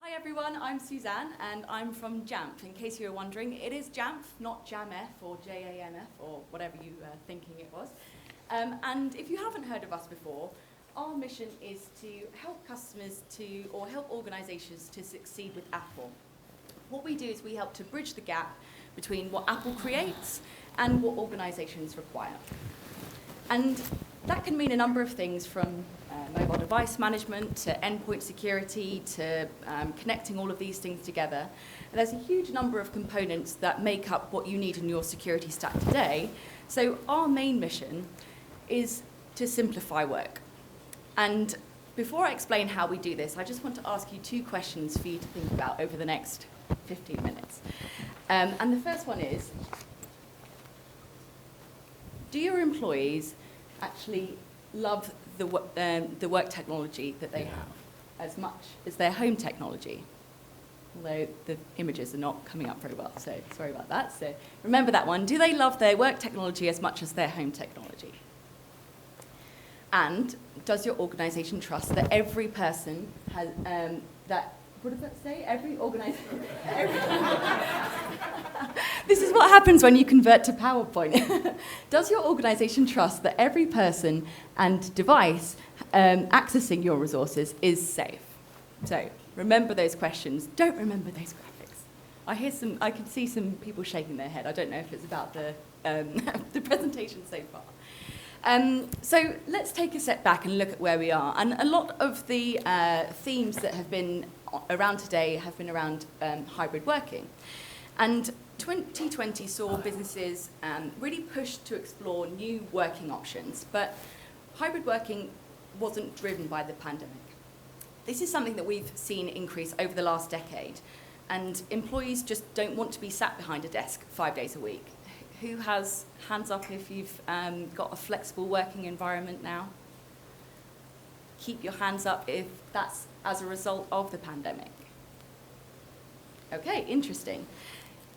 Hi everyone, I'm Suzan and I'm from Jamf. In case you were wondering, it is Jamf, not Jamf or Jamf or whatever you were thinking it was. And if you haven't heard of us before, our mission is to help customers or help organizations to succeed with Apple. What we do is we help to bridge the gap between what Apple creates and what organizations require. And that can mean a number of things, from mobile device management to endpoint security to connecting all of these things together. And there's a huge number of components that make up what you need in your security stack today. So our main mission is to simplify work. And before I explain how we do this, I just want to ask you two questions for you to think about over the next 15 minutes. And the first one is, do your employees actually love the work technology that they have as much as their home technology? Although the images are not coming up very well, so sorry about that. So remember that one. Do they love their work technology as much as their home technology? And does your organization trust that every person has, what does that say? Every organization. This is what happens when you convert to PowerPoint. Does your organization trust that every person and device accessing your resources is safe? So remember those questions. Don't remember those graphics. I can see some people shaking their head. I don't know if it's about the presentation so far. So let's take a step back and look at where we are. And a lot of the themes that have been around today have been around hybrid working. And 2020 saw businesses really push to explore new working options, but hybrid working wasn't driven by the pandemic. This is something that we've seen increase over the last decade, and employees just don't want to be sat behind a desk 5 days a week. Who has hands up if you've got a flexible working environment now? Keep your hands up if that's as a result of the pandemic. Okay, interesting.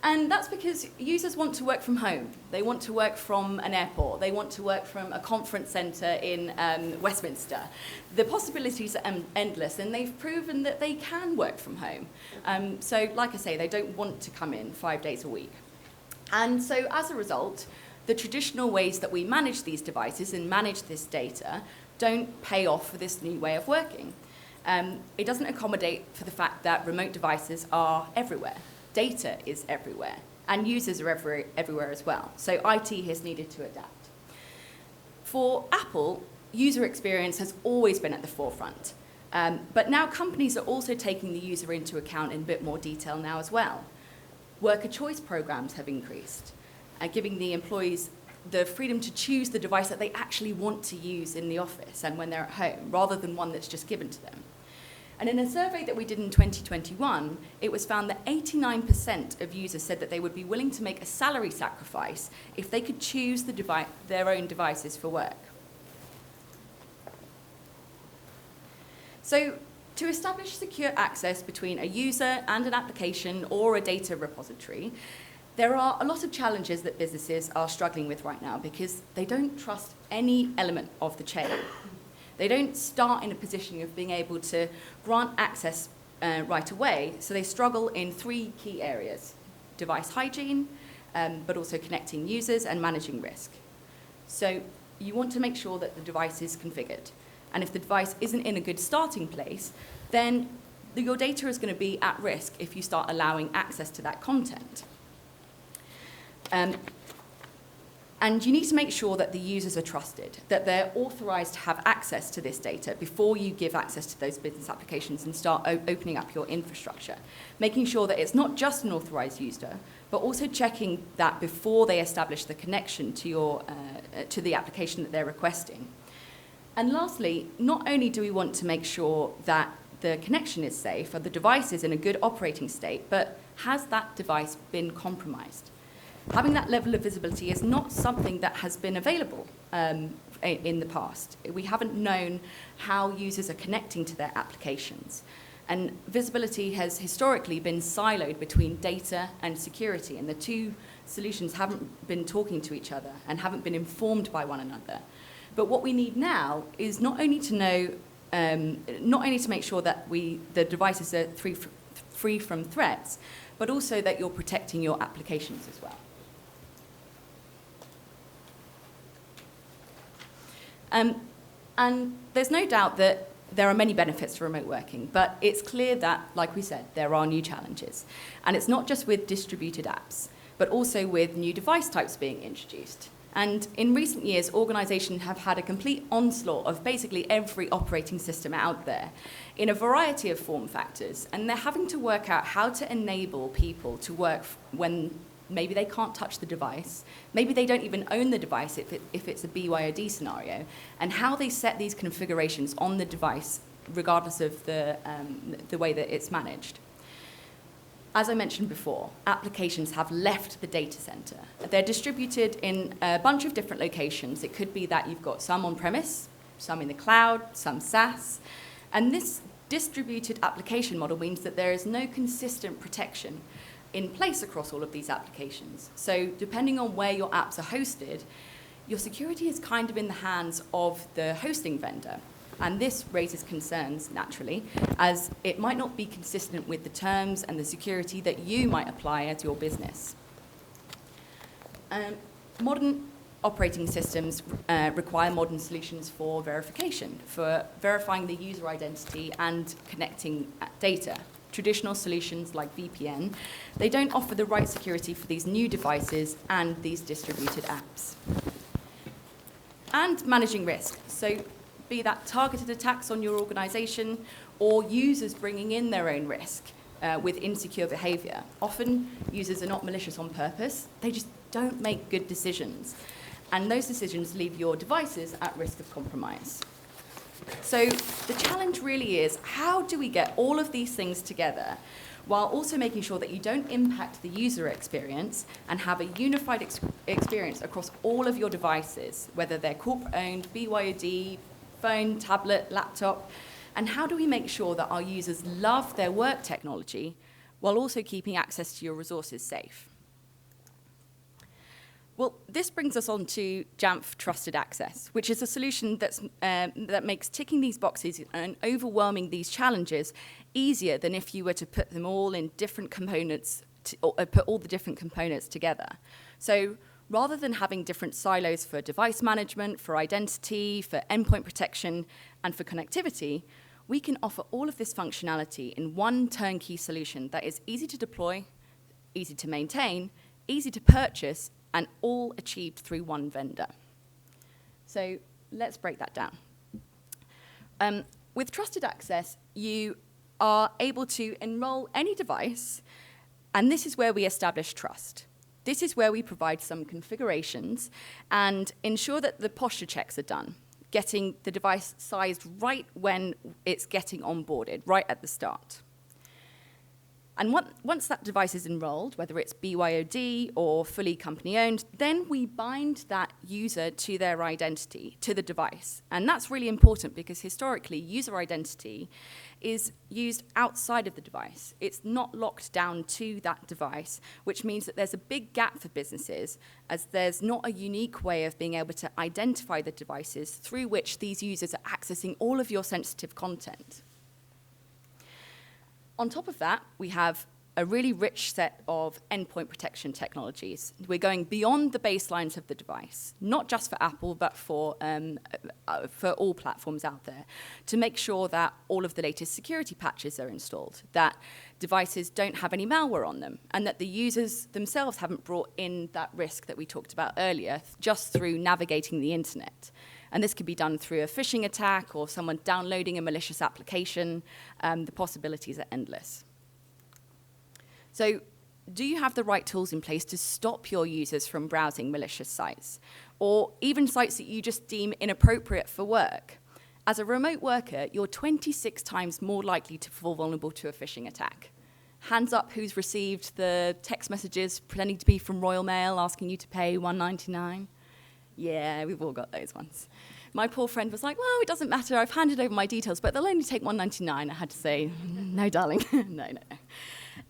And that's because users want to work from home. They want to work from an airport. They want to work from a conference centre in Westminster. The possibilities are endless, and they've proven that they can work from home. So like I say, they don't want to come in 5 days a week. And so as a result, the traditional ways that we manage these devices and manage this data don't pay off for this new way of working. It doesn't accommodate for the fact that remote devices are everywhere. Data is everywhere, and users are everywhere as well. So IT has needed to adapt. For Apple, user experience has always been at the forefront. But now companies are also taking the user into account in a bit more detail now as well. Worker choice programs have increased, giving the employees the freedom to choose the device that they actually want to use in the office and when they're at home, rather than one that's just given to them. And in a survey that we did in 2021, it was found that 89% of users said that they would be willing to make a salary sacrifice if they could choose their own devices for work. So to establish secure access between a user and an application or a data repository, there are a lot of challenges that businesses are struggling with right now because they don't trust any element of the chain. They don't start in a position of being able to grant access right away, so they struggle in three key areas: device hygiene, but also connecting users and managing risk. So you want to make sure that the device is configured. And if the device isn't in a good starting place, then your data is going to be at risk if you start allowing access to that content. And you need to make sure that the users are trusted, that they're authorized to have access to this data before you give access to those business applications and start opening up your infrastructure. Making sure that it's not just an authorized user, but also checking that before they establish the connection to the application that they're requesting. And lastly, not only do we want to make sure that the connection is safe or the device is in a good operating state, but has that device been compromised? Having that level of visibility is not something that has been available in the past. We haven't known how users are connecting to their applications. And visibility has historically been siloed between data and security, and the two solutions haven't been talking to each other and haven't been informed by one another. But what we need now is not only to know, not only to make sure that the devices are free from threats, but also that you're protecting your applications as well. And there's no doubt that there are many benefits to remote working, but it's clear that, like we said, there are new challenges. And it's not just with distributed apps, but also with new device types being introduced. And in recent years, organizations have had a complete onslaught of basically every operating system out there in a variety of form factors. And they're having to work out how to enable people to work when maybe they can't touch the device, maybe they don't even own the device if it's a BYOD scenario, and how they set these configurations on the device regardless of the way that it's managed. As I mentioned before, applications have left the data center. They're distributed in a bunch of different locations. It could be that you've got some on-premise, some in the cloud, some SaaS, and this distributed application model means that there is no consistent protection in place across all of these applications. So depending on where your apps are hosted, your security is kind of in the hands of the hosting vendor. And this raises concerns, naturally, as it might not be consistent with the terms and the security that you might apply as your business. Modern operating systems require modern solutions for verification, for verifying the user identity and connecting data. Traditional solutions like VPN, they don't offer the right security for these new devices and these distributed apps. And managing risk. So be that targeted attacks on your organization or users bringing in their own risk with insecure behavior. Often users are not malicious on purpose, they just don't make good decisions. And those decisions leave your devices at risk of compromise. So the challenge really is, how do we get all of these things together while also making sure that you don't impact the user experience and have a unified experience across all of your devices, whether they're corporate-owned, BYOD, phone, tablet, laptop, and how do we make sure that our users love their work technology while also keeping access to your resources safe? Well, this brings us on to Jamf Trusted Access, which is a solution that makes ticking these boxes and overwhelming these challenges easier than if you were to put them all in different components, or put all the different components together. So rather than having different silos for device management, for identity, for endpoint protection, and for connectivity, we can offer all of this functionality in one turnkey solution that is easy to deploy, easy to maintain, easy to purchase, and all achieved through one vendor. So let's break that down. With Trusted Access, you are able to enroll any device, and this is where we establish trust. This is where we provide some configurations and ensure that the posture checks are done, getting the device sized right when it's getting onboarded, right at the start. And once that device is enrolled, whether it's BYOD or fully company-owned, then we bind that user to their identity, to the device. And that's really important because historically, user identity is used outside of the device. It's not locked down to that device, which means that there's a big gap for businesses, as there's not a unique way of being able to identify the devices through which these users are accessing all of your sensitive content. On top of that, we have a really rich set of endpoint protection technologies. We're going beyond the baselines of the device, not just for Apple, but for all platforms out there, to make sure that all of the latest security patches are installed, that devices don't have any malware on them, and that the users themselves haven't brought in that risk that we talked about earlier just through navigating the internet. And this could be done through a phishing attack or someone downloading a malicious application. The possibilities are endless. So do you have the right tools in place to stop your users from browsing malicious sites, or even sites that you just deem inappropriate for work? As a remote worker, you're 26 times more likely to fall vulnerable to a phishing attack. Hands up who's received the text messages pretending to be from Royal Mail asking you to pay $1.99? Yeah, we've all got those ones. My poor friend was like, well, it doesn't matter, I've handed over my details, but they'll only take $1.99. I had to say, no, darling, no.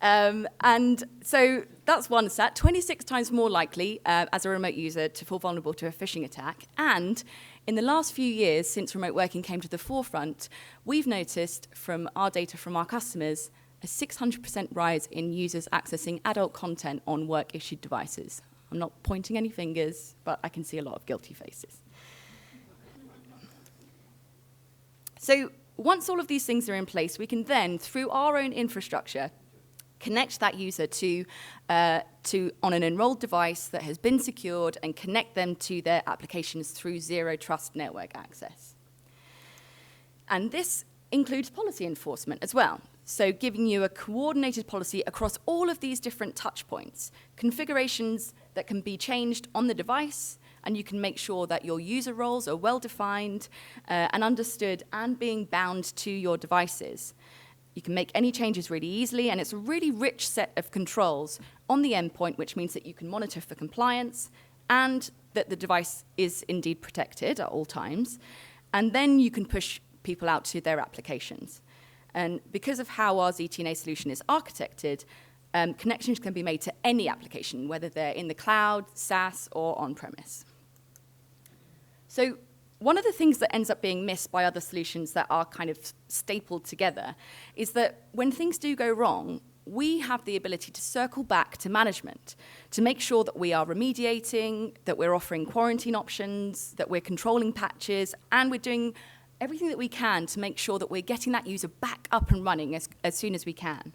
And so that's one stat, 26 times more likely as a remote user to fall vulnerable to a phishing attack. And in the last few years, since remote working came to the forefront, we've noticed from our data from our customers a 600% rise in users accessing adult content on work-issued devices. I'm not pointing any fingers, but I can see a lot of guilty faces. So once all of these things are in place, we can then, through our own infrastructure, connect that user to on an enrolled device that has been secured and connect them to their applications through zero trust network access. And this includes policy enforcement as well. So giving you a coordinated policy across all of these different touch points, configurations that can be changed on the device, and you can make sure that your user roles are well-defined and understood and being bound to your devices. You can make any changes really easily, and it's a really rich set of controls on the endpoint, which means that you can monitor for compliance and that the device is indeed protected at all times. And then you can push people out to their applications. And because of how our ZTNA solution is architected, connections can be made to any application, whether they're in the cloud, SaaS, or on-premise. So one of the things that ends up being missed by other solutions that are kind of stapled together is that when things do go wrong, we have the ability to circle back to management to make sure that we are remediating, that we're offering quarantine options, that we're controlling patches, and we're doing everything that we can to make sure that we're getting that user back up and running as soon as we can.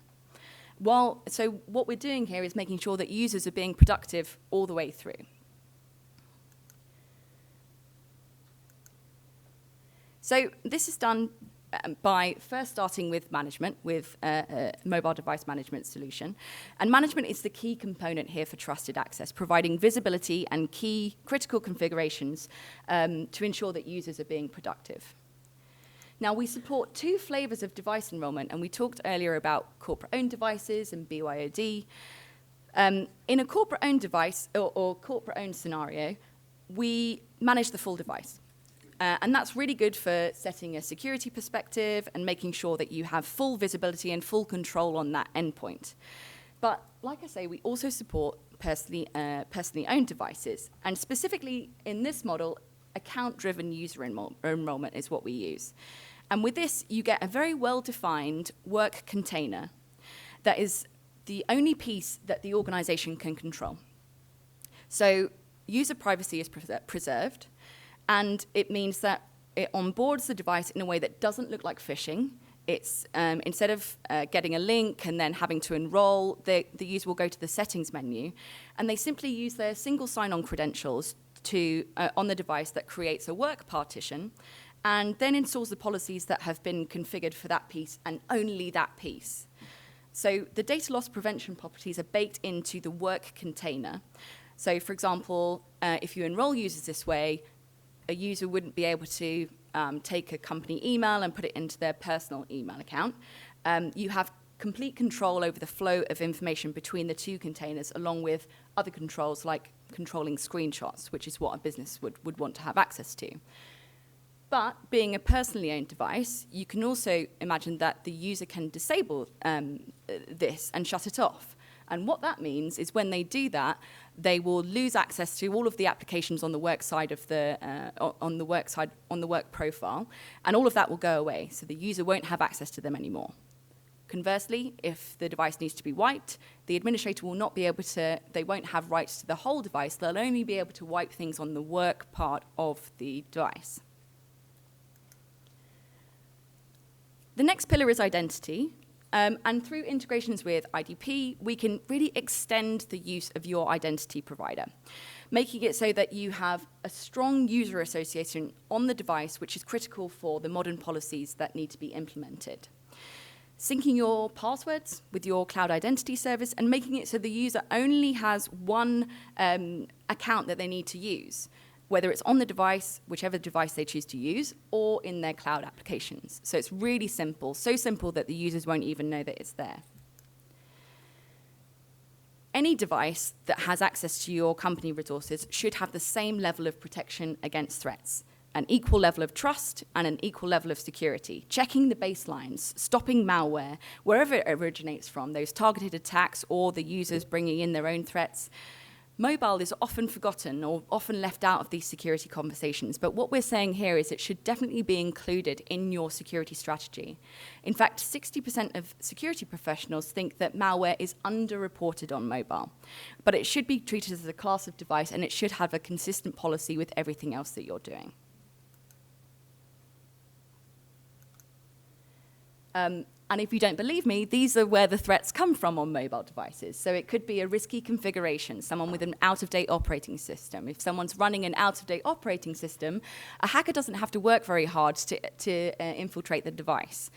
So what we're doing here is making sure that users are being productive all the way through. So this is done by first starting with management, with a mobile device management solution. And management is the key component here for trusted access, providing visibility and key critical configurations to ensure that users are being productive. Now, we support two flavors of device enrollment, and we talked earlier about corporate-owned devices and BYOD. In a corporate-owned device or corporate-owned scenario, we manage the full device. And that's really good for setting a security perspective and making sure that you have full visibility and full control on that endpoint. But like I say, we also support personally owned devices. And specifically in this model, account-driven user enrollment is what we use. And with this, you get a very well-defined work container that is the only piece that the organization can control. So user privacy is preserved, and it means that it onboards the device in a way that doesn't look like phishing. It's instead of getting a link and then having to enroll, the user will go to the settings menu, and they simply use their single sign-on credentials on the device that creates a work partition, and then installs the policies that have been configured for that piece and only that piece. So the data loss prevention properties are baked into the work container. So for example, if you enroll users this way, a user wouldn't be able to take a company email and put it into their personal email account. You have complete control over the flow of information between the two containers, along with other controls like controlling screenshots, which is what a business would want to have access to. But being a personally owned device, you can also imagine that the user can disable this and shut it off. And what that means is when they do that, they will lose access to all of the applications on the work side of on the work profile, and all of that will go away. So the user won't have access to them anymore. Conversely, if the device needs to be wiped, the administrator will not be able to, they won't have rights to the whole device. They'll only be able to wipe things on the work part of the device. The next pillar is identity. And through integrations with IDP, we can really extend the use of your identity provider, making it so that you have a strong user association on the device, which is critical for the modern policies that need to be implemented. Syncing your passwords with your cloud identity service and making it so the user only has one account that they need to use, whether it's on the device, whichever device they choose to use, or in their cloud applications. So it's really simple, so simple that the users won't even know that it's there. Any device that has access to your company resources should have the same level of protection against threats, an equal level of trust and an equal level of security, checking the baselines, stopping malware, wherever it originates from, those targeted attacks or the users bringing in their own threats. Mobile is often forgotten or often left out of these security conversations, but what we're saying here is it should definitely be included in your security strategy. In fact, 60% of security professionals think that malware is underreported on mobile, but it should be treated as a class of device, and it should have a consistent policy with everything else that you're doing. And if you don't believe me, these are where the threats come from on mobile devices. So it could be a risky configuration, someone with an out-of-date operating system. If someone's running an out-of-date operating system, a hacker doesn't have to work very hard to infiltrate the device.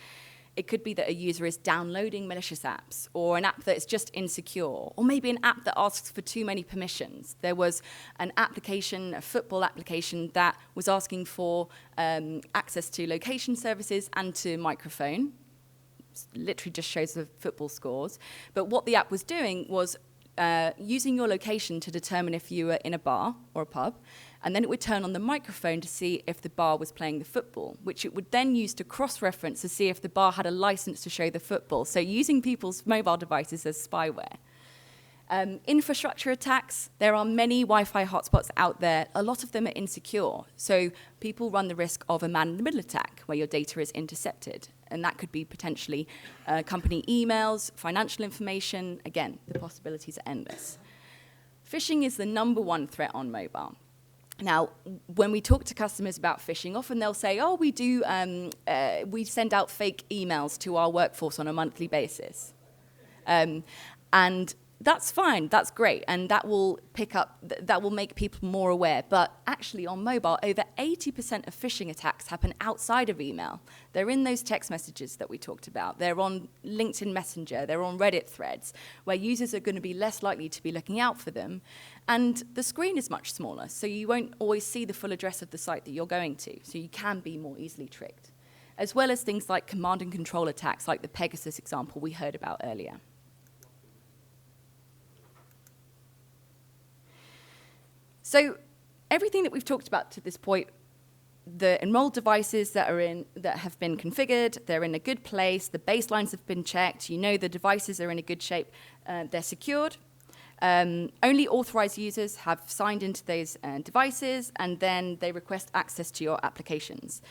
It could be that a user is downloading malicious apps, or an app that is just insecure, or maybe an app that asks for too many permissions. There was an application, a football application, that was asking for access to location services and to microphone. Literally just shows the football scores. But what the app was doing was using your location to determine if you were in a bar or a pub, and then it would turn on the microphone to see if the bar was playing the football, which it would then use to cross-reference to see if the bar had a license to show the football. So using people's mobile devices as spyware. Infrastructure attacks, there are many Wi-Fi hotspots out there. A lot of them are insecure. So people run the risk of a man-in-the-middle attack where your data is intercepted. And that could be potentially company emails, financial information. Again, the possibilities are endless. Phishing is the #1 threat on mobile. Now, when we talk to customers about phishing, often they'll say, oh, we send out fake emails to our workforce on a monthly basis. And that's fine, that's great, and that will that will make people more aware. But actually on mobile, over 80% of phishing attacks happen outside of email. They're in those text messages that we talked about. They're on LinkedIn Messenger, they're on Reddit threads, where users are going to be less likely to be looking out for them. And the screen is much smaller, so you won't always see the full address of the site that you're going to, so you can be more easily tricked. As well as things like command and control attacks, like the Pegasus example we heard about earlier. So everything that we've talked about to this point, the enrolled devices that have been configured, they're in a good place, the baselines have been checked, you know the devices are in a good shape, they're secured. Only authorized users have signed into those devices, and then they request access to your applications.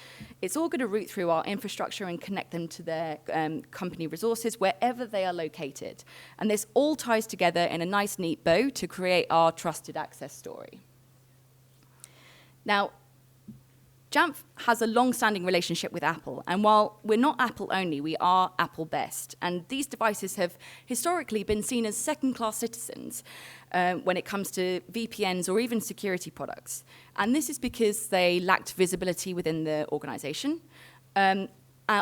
It's all going to route through our infrastructure and connect them to their company resources wherever they are located. And this all ties together in a nice, neat bow to create our trusted access story. Now, Jamf has a long-standing relationship with Apple, and while we're not Apple only, we are Apple best. And these devices have historically been seen as second-class citizens when it comes to VPNs or even security products. And this is because they lacked visibility within the organization,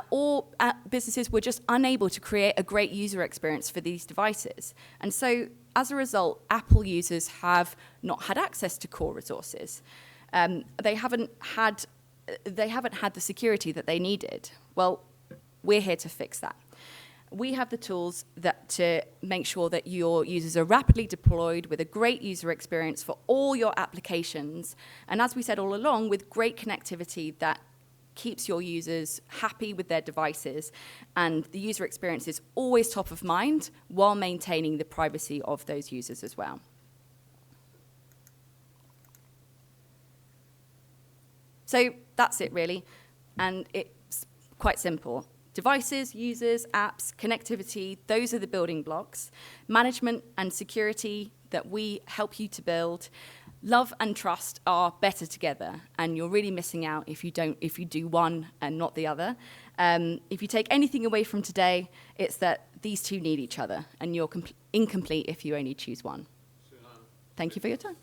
or businesses were just unable to create a great user experience for these devices. And so, as a result, Apple users have not had access to core resources. They haven't had the security that they needed. Well, we're here to fix that. We have the tools to make sure that your users are rapidly deployed with a great user experience for all your applications, and as we said all along, with great connectivity that keeps your users happy with their devices, and the user experience is always top of mind while maintaining the privacy of those users as well. So that's it, really, and it's quite simple. Devices, users, apps, connectivity, those are the building blocks. Management and security that we help you to build. Love and trust are better together, and you're really missing out if you do one and not the other. If you take anything away from today, it's that these two need each other, and you're incomplete if you only choose one. Thank you for your time.